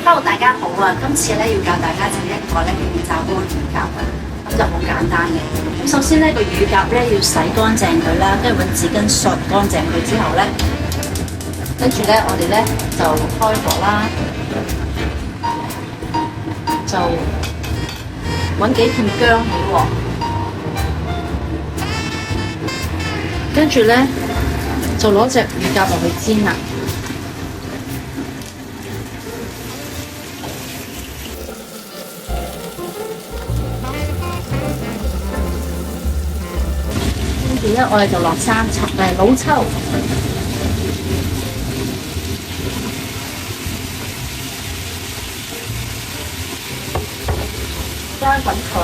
Hello，大家好啊！今次咧要教大家整一個咧氣炸鍋乳鴿啊，咁就好簡單嘅。咁首先咧個乳鴿咧要洗乾淨佢啦，跟住揾紙巾索乾淨佢之後咧，跟住咧我哋咧就開火啦，就揾幾片薑起鑊，跟住咧就攞隻乳鴿落去煎啦。跟住咧，我哋就落老抽，加滾佢，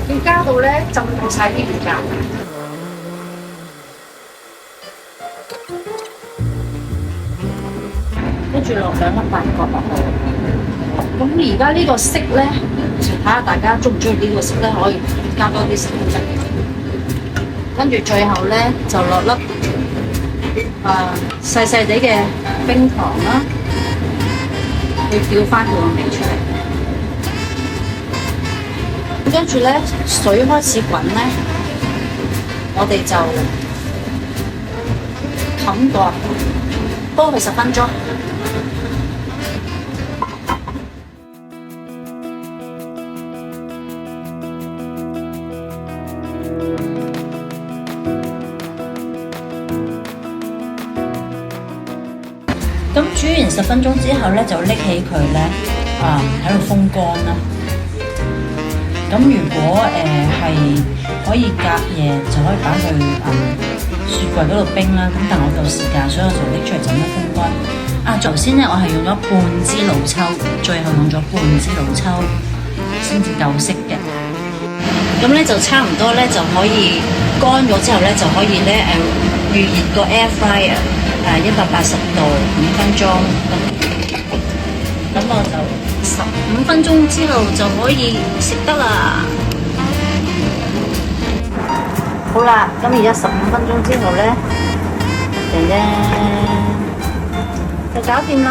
要加到咧浸到晒啲乳鴿，跟住落2粒八角落去。咁而家呢個色咧，睇下大家中唔中意呢個色咧，可以加多啲色啫。跟住最後咧就落粒細細地嘅冰糖啦，去調翻佢個味出嚟。跟住咧水開始滾咧，我哋就冚蓋煲佢10分鐘。咁煮完10分鐘之後咧，就拎起佢咧，喺度風乾啦。咁如果係可以隔夜，就可以擺去雪櫃嗰度冰啦。咁但我夠時間，所以我就拎出嚟就咁風乾。頭先咧我係用咗半支老抽，最後用咗半支老抽先至夠色嘅。咁咧就差唔多咧就可以乾咗之後咧就可以咧預熱個 air fryer。180度5分鐘，咁我就15分鐘之後就可以食得啦。好啦，咁而家15分鐘之後咧，就搞掂啦。